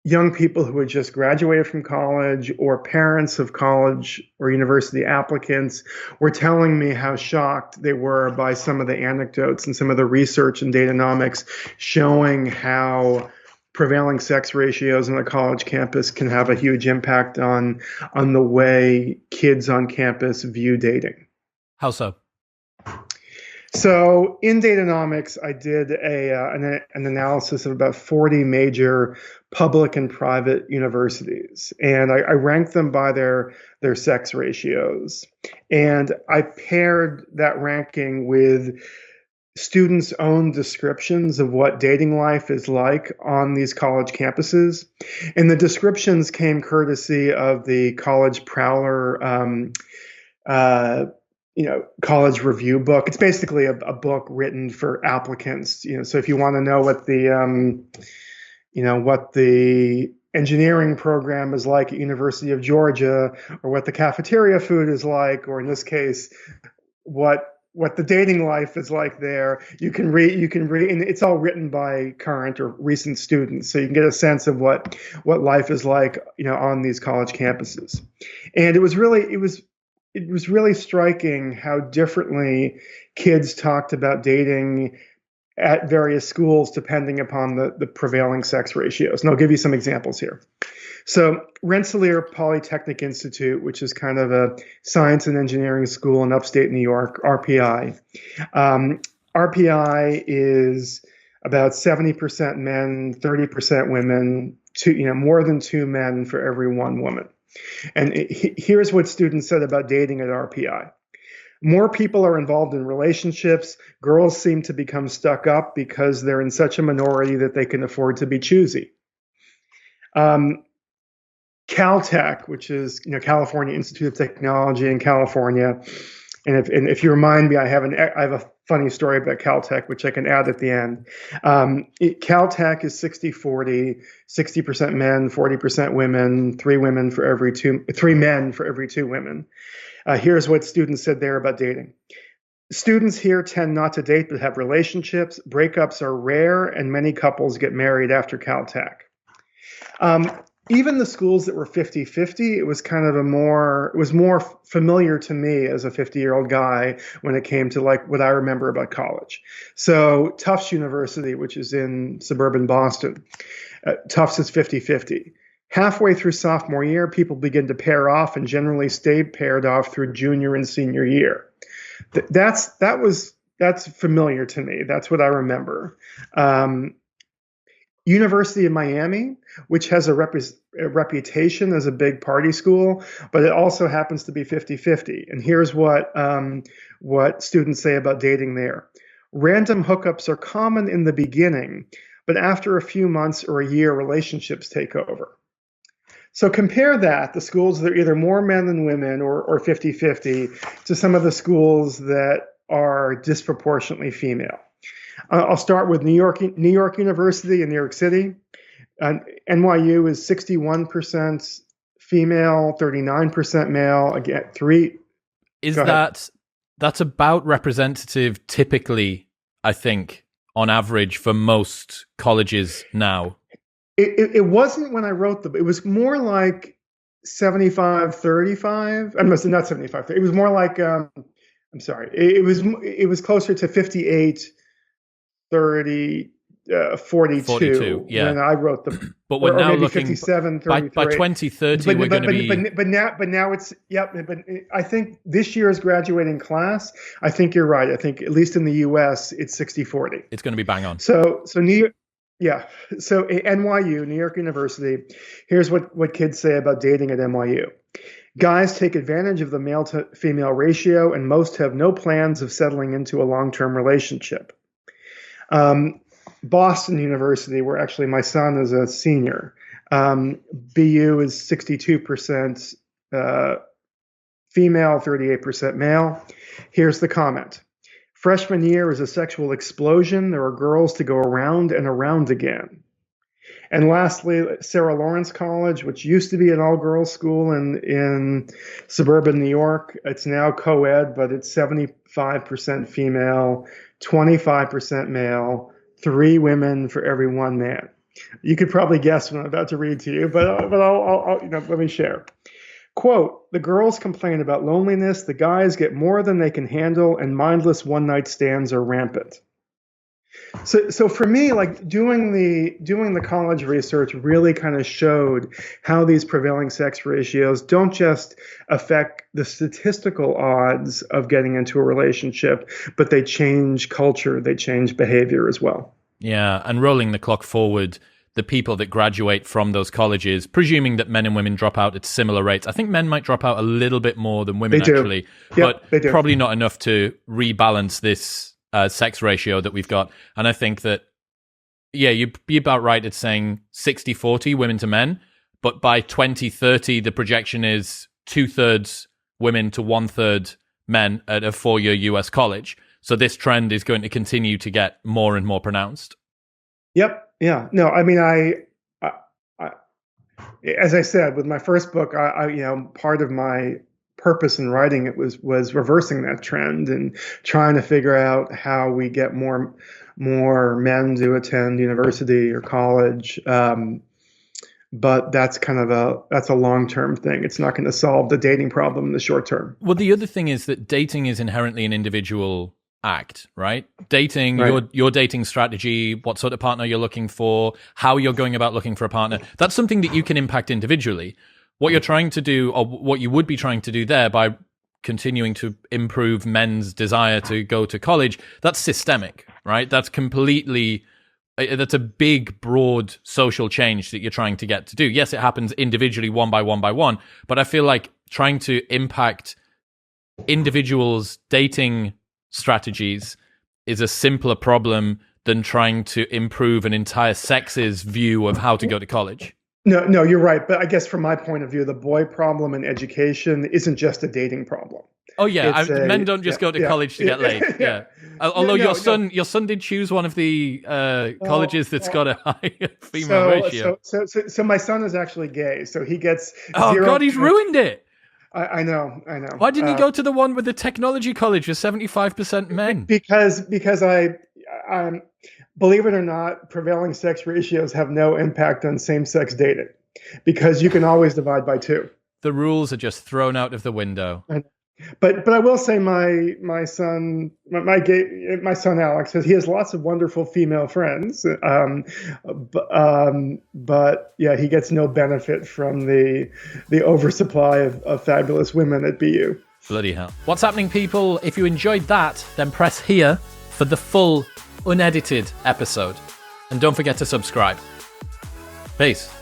young people who had just graduated from college or parents of college or university applicants were telling me how shocked they were by some of the anecdotes and some of the research in Dateonomics showing how prevailing sex ratios on a college campus can have a huge impact on the way kids on campus view dating. How so? So in Dateonomics, I did an analysis of about 40 major public and private universities, and I ranked them by their sex ratios. And I paired that ranking with students' own descriptions of what dating life is like on these college campuses. And the descriptions came courtesy of the College Prowler college review book. It's basically a book written for applicants. So if you want to know what the engineering program is like at University of Georgia, or what the cafeteria food is like, or in this case, what the dating life is like there, you can read, and it's all written by current or recent students, so you can get a sense of what life is like, on these college campuses. And it was really striking how differently kids talked about dating at various schools depending upon the prevailing sex ratios. And I'll give you some examples here. So Rensselaer Polytechnic Institute, which is kind of a science and engineering school in upstate New York, RPI. RPI is about 70% men, 30% women, more than 2 men for every 1 woman. And here's what students said about dating at RPI. More people are involved in relationships. Girls seem to become stuck up because they're in such a minority that they can afford to be choosy. Caltech, which is California Institute of Technology in California, and if you remind me, I have a funny story about Caltech, which I can add at the end. Caltech is 60-40, 60% men, 40% women, 3 men for every 2 women. Here's what students said there about dating. Students here tend not to date but have relationships. Breakups are rare, and many couples get married after Caltech. Even the schools that were 50-50, it was more familiar to me as a 50-year-old guy when it came to like what I remember about college. So Tufts University, which is in suburban Boston, Tufts is 50-50. Halfway through sophomore year, people begin to pair off and generally stay paired off through junior and senior year. That's familiar to me. That's what I remember. University of Miami, which has a reputation as a big party school, but it also happens to be 50-50. And here's what students say about dating there. Random hookups are common in the beginning, but after a few months or a year, relationships take over. So compare that, the schools that are either more men than women or 50-50, to some of the schools that are disproportionately female. I'll start with New York University in New York City. NYU is 61% female, 39% male. Again, that's about representative typically, I think, on average for most colleges now? It wasn't when I wrote it was more like 75-35. I'm not 75. It was more like I'm sorry. It was closer to 58. 42 yeah. when I wrote them. But we're now looking 57, by 2030 we're going to be but now it's but I think this year's graduating class, I think you're right. I think at least in the US it's 60-40. It's going to be bang on. So New York, yeah. So NYU, New York University, here's what kids say about dating at NYU. Guys take advantage of the male to female ratio, and most have no plans of settling into a long-term relationship. Boston University, where actually my son is a senior, BU is 62% female, 38% male. Here's the comment. Freshman year is a sexual explosion. There are girls to go around and around again. And lastly, Sarah Lawrence College, which used to be an all-girls school in suburban New York. It's now co-ed, but it's 75% female, 25% male, 3 women for every 1 man. You could probably guess what I'm about to read to you, but I'll let me share. Quote, the girls complain about loneliness, the guys get more than they can handle, and mindless one-night stands are rampant. So for me, like doing the college research really kind of showed how these prevailing sex ratios don't just affect the statistical odds of getting into a relationship, but they change culture, they change behavior as well. Yeah, and rolling the clock forward, the people that graduate from those colleges, presuming that men and women drop out at similar rates. I think men might drop out a little bit more than women, actually, but probably not enough to rebalance this sex ratio that we've got. And I think that, yeah, you'd be about right at saying 60-40 women to men, but by 2030, the projection is 2/3 women to 1/3 men at a 4-year US college. So this trend is going to continue to get more and more pronounced. Yep. Yeah. No, I mean, I as I said, with my first book, part of my purpose in writing it was reversing that trend and trying to figure out how we get more men to attend university or college. But that's a long-term thing. It's not going to solve the dating problem in the short term. Well, the other thing is that dating is inherently an individual act, right? Dating, right. Your dating strategy, what sort of partner you're looking for, how you're going about looking for a partner, that's something that you can impact individually. What you're trying to do, or what you would be trying to do there by continuing to improve men's desire to go to college, that's systemic, right? That's a big, broad social change that you're trying to get to do. Yes, it happens individually, one by one, but I feel like trying to impact individuals' dating strategies is a simpler problem than trying to improve an entire sex's view of how to go to college. No, you're right. But I guess from my point of view, the boy problem in education isn't just a dating problem. Oh yeah, men don't just go to college to get laid. Yeah. Although your son did choose one of the colleges that's got a high female ratio. So my son is actually gay, so he gets. Oh God, he's ruined it. I know. Why didn't he go to the one with the technology college with 75% men? Because I believe it or not, prevailing sex ratios have no impact on same-sex dating because you can always divide by 2. The rules are just thrown out of the window. But I will say my son Alex he has lots of wonderful female friends, but yeah, he gets no benefit from the oversupply of fabulous women at BU. Bloody hell! What's happening, people? If you enjoyed that, then press here for the full unedited episode, and don't forget to subscribe. Peace.